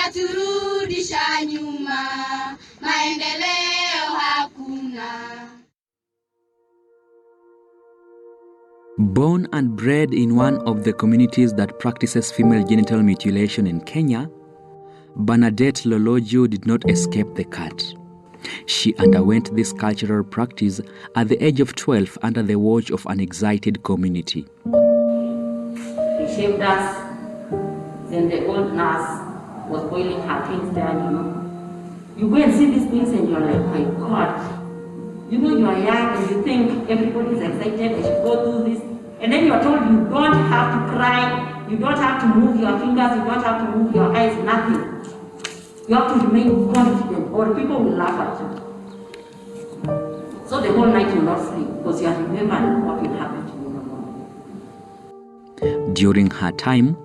wanaturudisha nyuma, maendeleo hakuna. Born and bred in one of the communities that practices female genital mutilation in Kenya, Bernadette Lolojo did not escape the cut. She underwent this cultural practice at the age of 12 under the watch of an excited community. They shaved us, then the old nurse was boiling her things there, You go and see these things and you're like, my God. You are young and you think everybody is excited, they should go do this. And then you're told you don't have to cry, you don't have to move your fingers, you don't have to move your eyes, nothing. You have to remain confident or people will laugh at you. So the whole night you'll not sleep because you are remembering what will happen to you in the morning. During her time,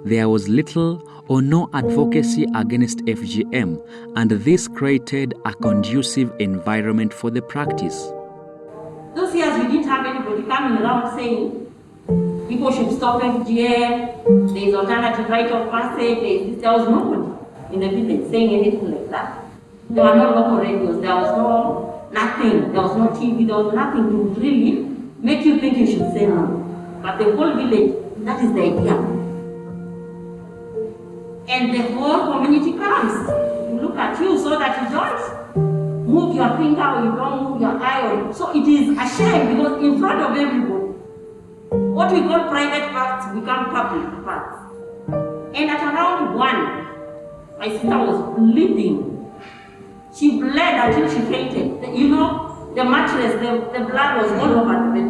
there was little or no advocacy against FGM, and this created a conducive environment for the practice. Those years we didn't have anybody coming around saying people should stop FGM, there is alternative rite of passage, there was nobody in the village saying anything like that. There were no local radios, there was nothing, there was no TV, there was nothing to really make you think you should say no. But the whole village, that is the idea. And the whole community comes to look at you so that you don't move your finger or you don't move your eye. So it is a shame because in front of everybody, what we call private parts become public parts. And at around 1, my sister was bleeding. She bled until she fainted. The mattress, the blood was all over the bed.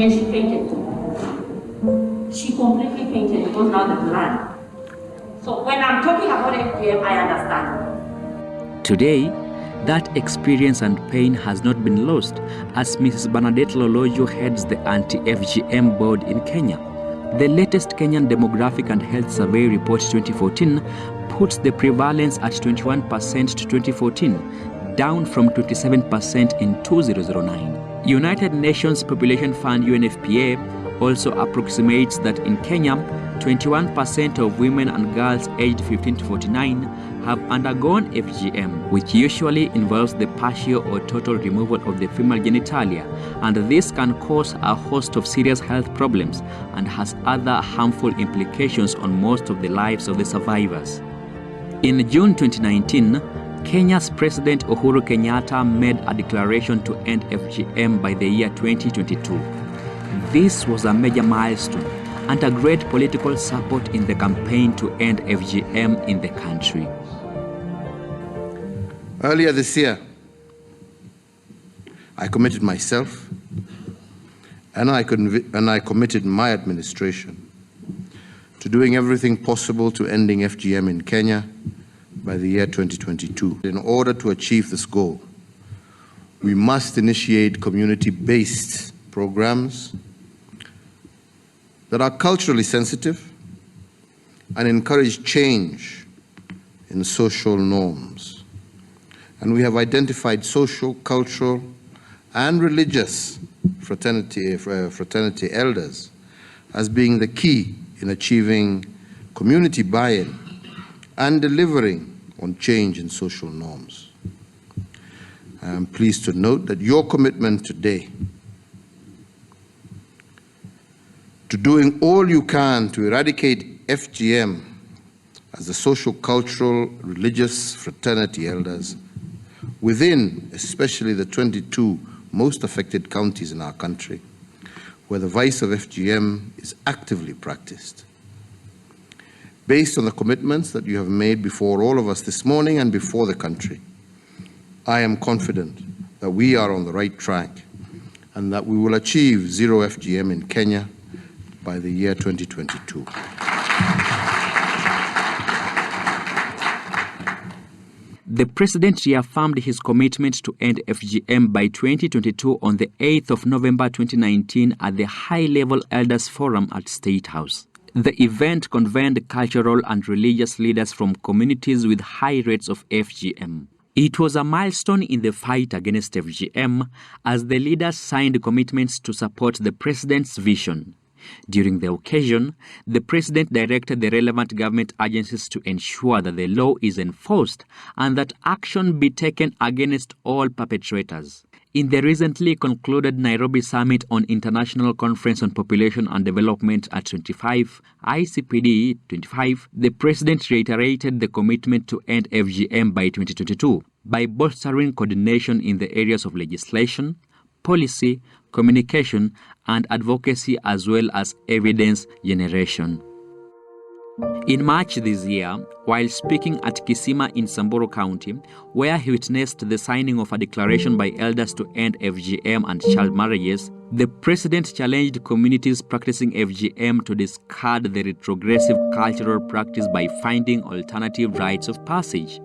And she fainted too. She completely fainted because now the blood. So when I'm talking about FGM, I understand. Today, that experience and pain has not been lost as Mrs. Bernadette Lolojo heads the anti-FGM board in Kenya. The latest Kenyan Demographic and Health Survey report 2014 puts the prevalence at 21% to 2014, down from 27% in 2009. United Nations Population Fund UNFPA also approximates that in Kenya, 21% of women and girls aged 15 to 49 have undergone FGM, which usually involves the partial or total removal of the female genitalia, and this can cause a host of serious health problems and has other harmful implications on most of the lives of the survivors. In June 2019, Kenya's President Uhuru Kenyatta made a declaration to end FGM by the year 2022. This was a major milestone and a great political support in the campaign to end FGM in the country. Earlier this year, I committed myself and I committed my administration to doing everything possible to ending FGM in Kenya by the year 2022. In order to achieve this goal, we must initiate community-based programs that are culturally sensitive and encourage change in social norms. And we have identified social, cultural, and religious fraternity elders as being the key in achieving community buy-in and delivering on change in social norms. I am pleased to note that your commitment today to doing all you can to eradicate FGM as the social, cultural, religious fraternity elders within especially the 22 most affected counties in our country, where the vice of FGM is actively practiced. Based on the commitments that you have made before all of us this morning and before the country, I am confident that we are on the right track and that we will achieve zero FGM in Kenya by the year 2022. The President reaffirmed his commitment to end FGM by 2022 on the 8th of November 2019 at the High-Level Elders Forum at State House. The event convened cultural and religious leaders from communities with high rates of FGM. It was a milestone in the fight against FGM as the leaders signed commitments to support the President's vision. During the occasion, the President directed the relevant government agencies to ensure that the law is enforced and that action be taken against all perpetrators. In the recently concluded Nairobi Summit on International Conference on Population and Development at 25, ICPD 25, the President reiterated the commitment to end FGM by 2022 by bolstering coordination in the areas of legislation, policy, communication, and advocacy, as well as evidence generation. In March this year, while speaking at Kisima in Samburu County, where he witnessed the signing of a declaration by elders to end FGM and child marriages, the President challenged communities practicing FGM to discard the retrogressive cultural practice by finding alternative rites of passage.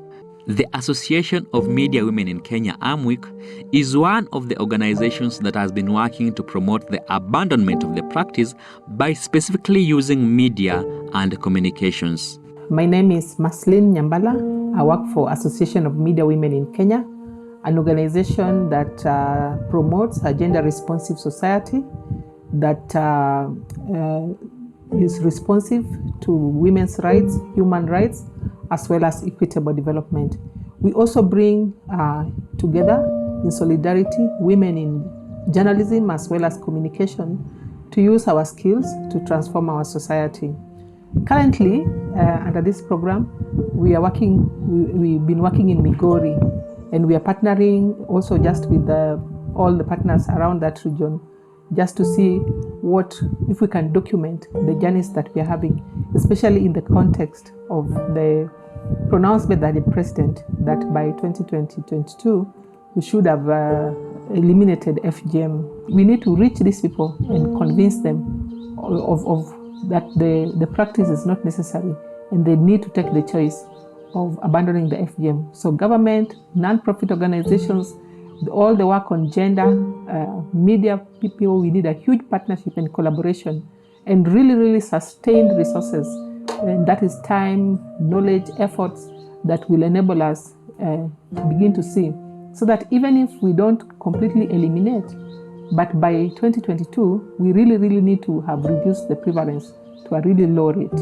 The Association of Media Women in Kenya, AMWIC, is one of the organizations that has been working to promote the abandonment of the practice by specifically using media and communications. My name is Maslin Nyambala. I work for Association of Media Women in Kenya, an organization that promotes a gender-responsive society that is responsive to women's rights, human rights, as well as equitable development. We also bring together in solidarity women in journalism as well as communication to use our skills to transform our society. Currently, under this program, we've been working in Migori, and we are partnering also just with all the partners around that region, just to see if we can document the journeys that we are having, especially in the context of the pronouncement that the President that by 2022 we should have eliminated FGM. We need to reach these people and convince them of that the practice is not necessary and they need to take the choice of abandoning the FGM. So government, non-profit organizations, all the work on gender, media people, we need a huge partnership and collaboration and really sustained resources. And that is time, knowledge, efforts that will enable us begin to see. So that even if we don't completely eliminate, but by 2022, we really need to have reduced the prevalence to a really low rate.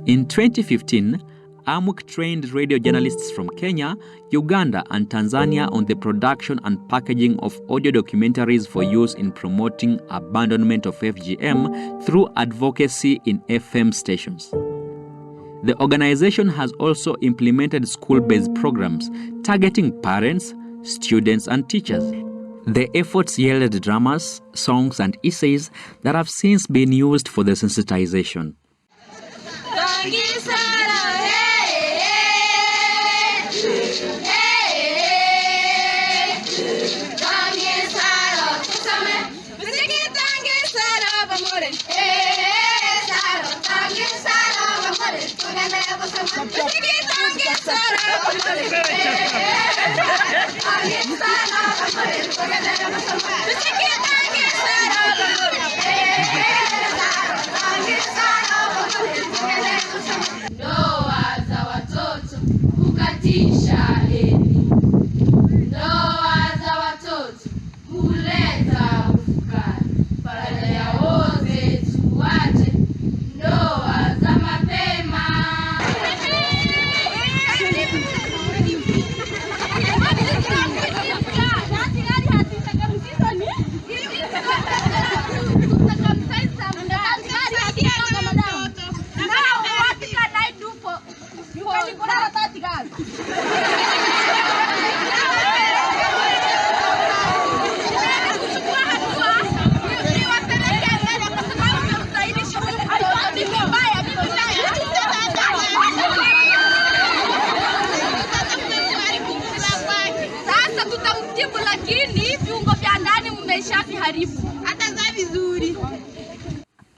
In 2015, AMWIC trained radio journalists from Kenya, Uganda, and Tanzania on the production and packaging of audio documentaries for use in promoting abandonment of FGM through advocacy in FM stations. The organization has also implemented school-based programs targeting parents, students, and teachers. The efforts yielded dramas, songs, and essays that have since been used for the sensitization. Ndoa za watoto hukatisha elimu. Ndoa za watoto huleta ufukara. Faraja ya wote tuache ndoa za mapema.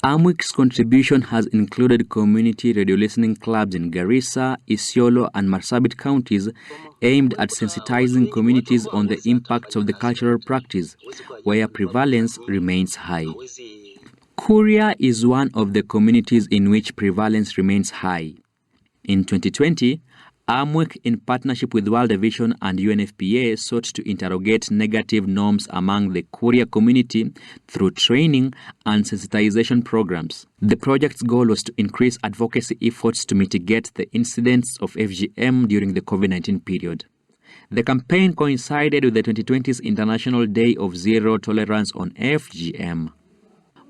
AMWIC's contribution has included community radio listening clubs in Garissa, Isiolo, and Marsabit counties aimed at sensitizing communities on the impacts of the cultural practice, where prevalence remains high. Kuria is one of the communities in which prevalence remains high. In 2020, AMWEC, in partnership with World Vision and UNFPA, sought to interrogate negative norms among the queer community through training and sensitization programs. The project's goal was to increase advocacy efforts to mitigate the incidence of FGM during the COVID-19 period. The campaign coincided with the 2020's International Day of Zero Tolerance on FGM.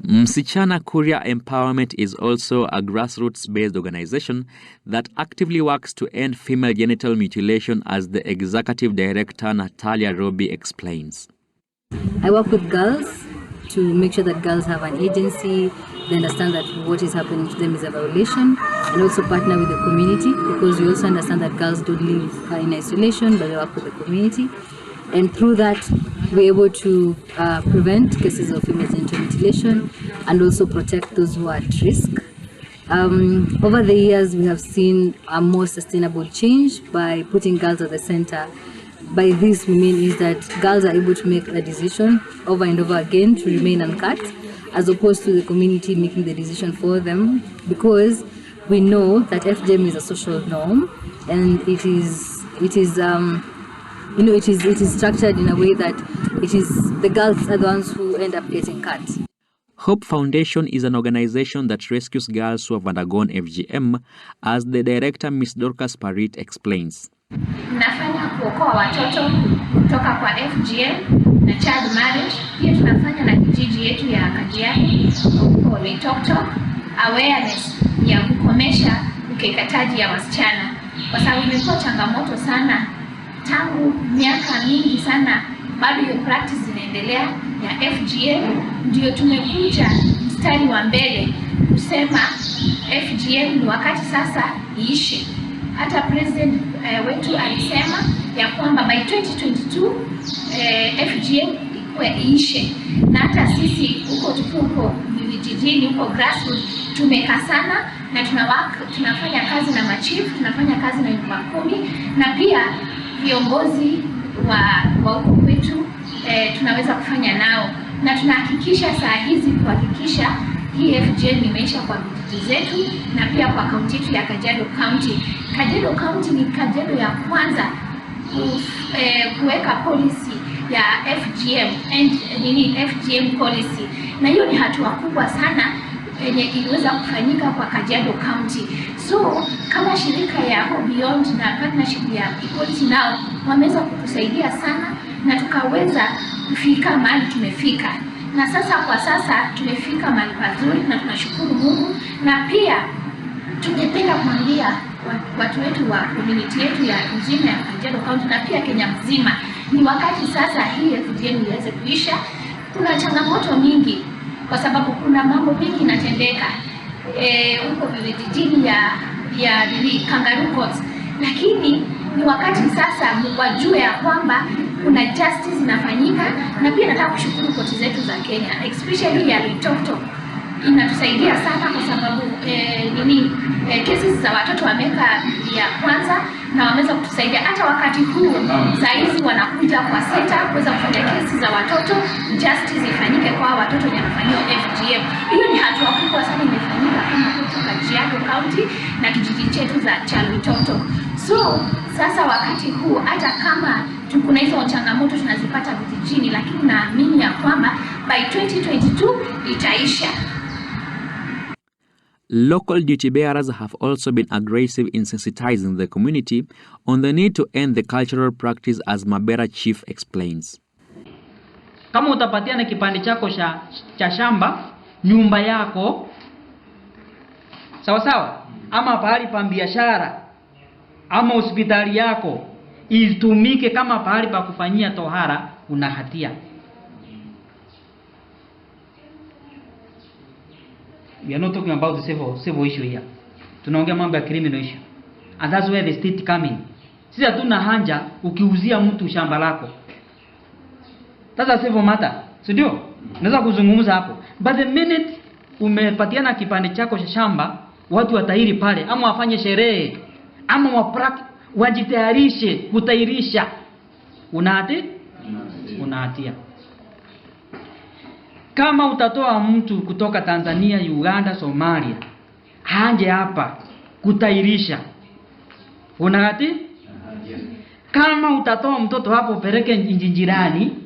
Msichana Kuria Empowerment is also a grassroots-based organization that actively works to end female genital mutilation, as the executive director Natalia Roby explains. I work with girls to make sure that girls have an agency, they understand that what is happening to them is a violation, and also partner with the community, because we also understand that girls don't live in isolation, but they work with the community. And through that, we're able to prevent cases of female genital mutilation and also protect those who are at risk. Over the years, we have seen a more sustainable change by putting girls at the center. By this, we mean is that girls are able to make a decision over and over again to remain uncut, as opposed to the community making the decision for them, because we know that FGM is a social norm, and it is structured in a way that it is the girls are the ones who end up getting cut. Hope Foundation is an organization that rescues girls who have undergone FGM, as the director, Ms. Dorcas Parit, explains. Tunafanya kuokoa watoto kutoka kwa FGM na child marriage. Pia tunafanya na kijiji yetu ya Kajiado huko Loitoktok awareness ya kukomesha ukeketaji ya wasichana, kwa sababu imekuwa changamoto sana tangu miaka mingi sana, bado hiyo practice inaendelea ya FGM. Ndio tumekuja mstari wa mbele kusema FGM ni wakati sasa iishe. Hata president wetu alisema ya kwamba by 2022 FGM iishe, na hata sisi huko tuko vijijini huko grassroots tumekaa sana, na tunafanya kazi na machief, tunafanya kazi na nyumba kumi, na pia viongozi wa huko kwetu tunaweza kufanya nao, na tunahakikisha saa hizi kuhakikisha hii FGM imeisha kwa vijiji zetu na pia kwa kaunti yetu ya Kajiado County. Kajiado County ni Kajiado ya kwanza kuweka policy ya FGM policy, na hiyo ni hatua kubwa sana yenye iliweza kufanyika kwa Kajiado County. So kama shirika ya Go Beyond na partnership ya Equality Now wameweza kutusaidia sana, na tukaweza kufika mahali tumefika, na kwa sasa tumefika mahali pazuri na tunashukuru Mungu. Na pia tungependa kuambia watu wetu wa community yetu ya nzima ya Kajiado County na pia Kenya mzima, ni wakati sasa hii FGM iweze kuisha. Kuna changamoto mingi kwa sababu kuna mambo mengi yanatendeka huko vijijini ya kangaroo courts, lakini ni wakati sasa wajue ya kwamba kuna justice inafanyika. Na pia nataka kushukuru koti zetu za Kenya, especially ya Loitoktok, inatusaidia sana kwa sababu kesi za watoto wameka ya kwanza na wameweza kutusaidia. Hata wakati huu saizi wanakuja kwa seta kuweza kufanya kesi za watoto, justice ifanyike kwa watoto wanafanyiwa FGM. Hiyo ni hatua kubwa sana imefanyika kama kutoka Kajiado County na kijiji chetu cha Loitoktok. So sasa wakati huu hata kama kuna hizo changamoto tunazipata vijijini, lakini naamini ya kwamba by 2022 itaisha. Local duty bearers have also been aggressive in sensitizing the community on the need to end the cultural practice, as Mabera chief explains. Kama utapatiana kipande chako cha shamba, nyumba yako, sawa sawa, ama pahali pa biashara, ama hospitali yako itumike kama pahali pa kufanyia tohara, una hatia. We are not talking about the civil issue here. Tunaongea mambo ya criminal issue. And that's where the state come in. Sisi hatuna hanja ukiuzia mtu shamba lako. That's a civil matter. Si ndio? Naweza kuzungumza hapo. But the minute umepatiana kipande chako cha shamba, watu watahiri pale, ama wafanye sherehe, ama wajitayarishe kutairisha, una hatia. Kama utatoa mtu kutoka Tanzania, Uganda, Somalia, haje hapa kutairisha, Una hatia. Kama utatoa mtoto hapo upeleke nchi jirani,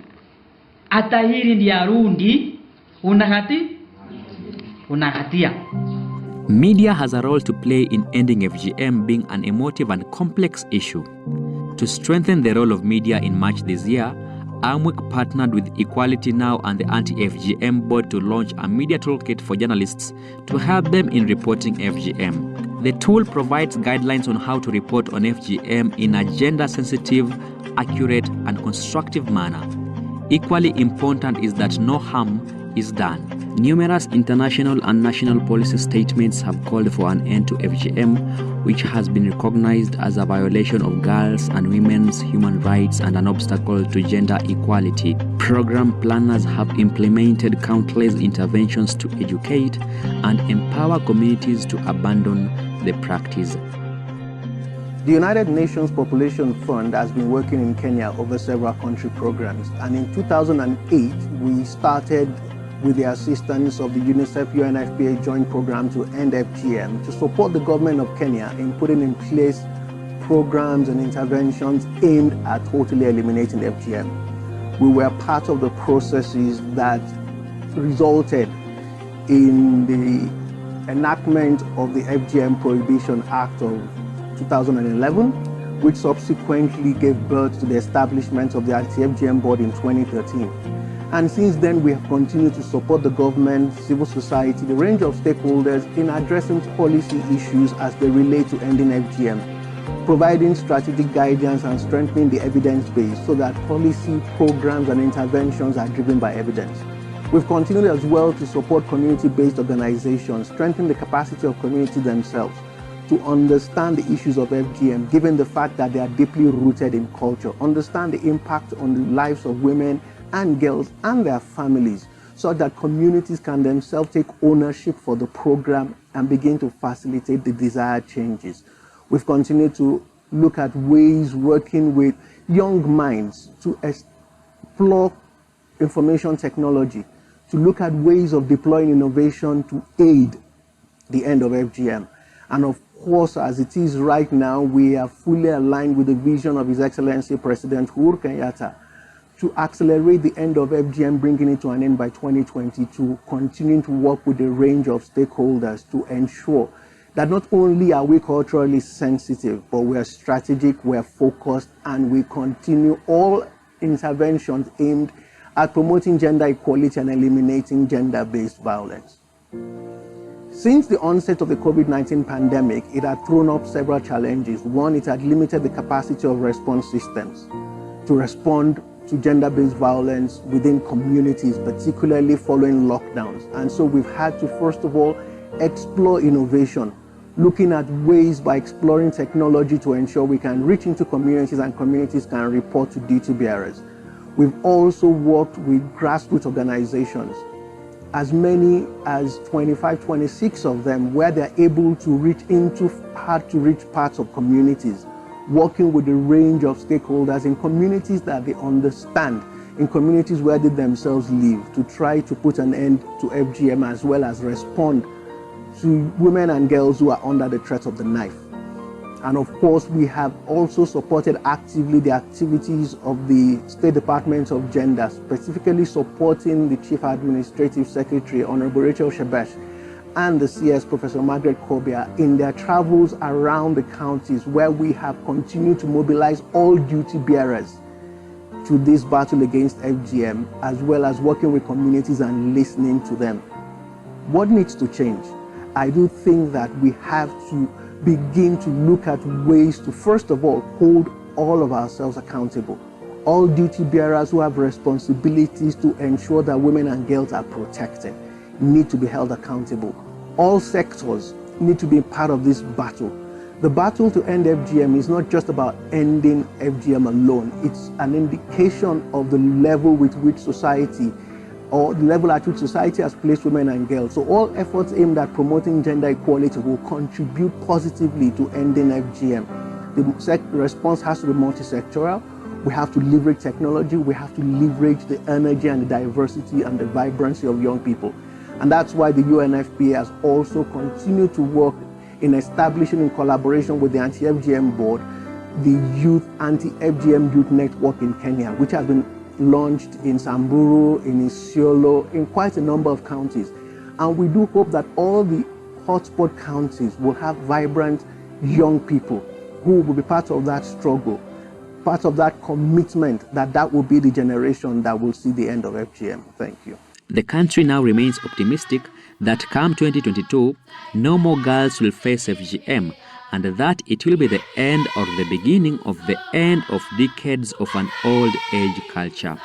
atahiri ndiye arundi, una hatia. Una hatia. Media has a role to play in ending FGM being an emotive and complex issue. To strengthen the role of media in March this year, AMWIC partnered with Equality Now and the Anti-FGM Board to launch a media toolkit for journalists to help them in reporting FGM. The tool provides guidelines on how to report on FGM in a gender-sensitive, accurate, and constructive manner. Equally important is that no harm is done. Numerous international and national policy statements have called for an end to FGM, which has been recognized as a violation of girls' and women's human rights and an obstacle to gender equality. Program planners have implemented countless interventions to educate and empower communities to abandon the practice. The United Nations Population Fund has been working in Kenya over several country programs, and in 2008 we started with the assistance of the UNICEF-UNFPA joint program to end FGM, to support the government of Kenya in putting in place programs and interventions aimed at totally eliminating FGM. We were part of the processes that resulted in the enactment of the FGM Prohibition Act of 2011, which subsequently gave birth to the establishment of the Anti-FGM Board in 2013. And since then, we have continued to support the government, civil society, the range of stakeholders in addressing policy issues as they relate to ending FGM, providing strategic guidance and strengthening the evidence base so that policy, programs, and interventions are driven by evidence. We've continued as well to support community-based organizations, strengthen the capacity of community themselves to understand the issues of FGM, given the fact that they are deeply rooted in culture, understand the impact on the lives of women and girls and their families, so that communities can themselves take ownership for the program and begin to facilitate the desired changes. We've continued to look at ways working with young minds to explore information technology, to look at ways of deploying innovation to aid the end of FGM. And of course, as it is right now, we are fully aligned with the vision of His Excellency President Uhuru Kenyatta to accelerate the end of FGM, bringing it to an end by 2022, continuing to work with a range of stakeholders to ensure that not only are we culturally sensitive, but we are strategic, we are focused, and we continue all interventions aimed at promoting gender equality and eliminating gender-based violence. Since the onset of the COVID-19 pandemic, it had thrown up several challenges. One, it had limited the capacity of response systems to respond to gender-based violence within communities, particularly following lockdowns. And so we've had to, first of all, explore innovation, looking at ways by exploring technology to ensure we can reach into communities and communities can report to duty bearers. We've also worked with grassroots organizations, as many as 25, 26 of them, where they're able to reach into hard-to-reach parts of communities, working with a range of stakeholders in communities that they understand, in communities where they themselves live, to try to put an end to FGM as well as respond to women and girls who are under the threat of the knife. And of course, we have also supported actively the activities of the State Department of Gender, specifically supporting the Chief Administrative Secretary, Honorable Rachel Shebesh, and the CS, Professor Margaret Kobia, in their travels around the counties, where we have continued to mobilize all duty bearers to this battle against FGM, as well as working with communities and listening to them. What needs to change? I do think that we have to begin to look at ways to, first of all, hold all of ourselves accountable. All duty bearers who have responsibilities to ensure that women and girls are protected need to be held accountable. All sectors need to be part of this battle. The battle to end FGM is not just about ending FGM alone. It's an indication of the level with which society, or the level at which society has placed women and girls. So all efforts aimed at promoting gender equality will contribute positively to ending FGM. The response has to be multi-sectoral. We have to leverage technology. We have to leverage the energy and the diversity and the vibrancy of young people. And that's why the UNFPA has also continued to work in establishing, in collaboration with the Anti-FGM Board, the Youth Anti-FGM Youth Network in Kenya, which has been launched in Samburu, in Isiolo, in quite a number of counties. And we do hope that all the hotspot counties will have vibrant young people who will be part of that struggle, part of that commitment that will be the generation that will see the end of FGM. Thank you. The country now remains optimistic that come 2022, no more girls will face FGM, and that it will be the end or the beginning of the end of decades of an old age culture.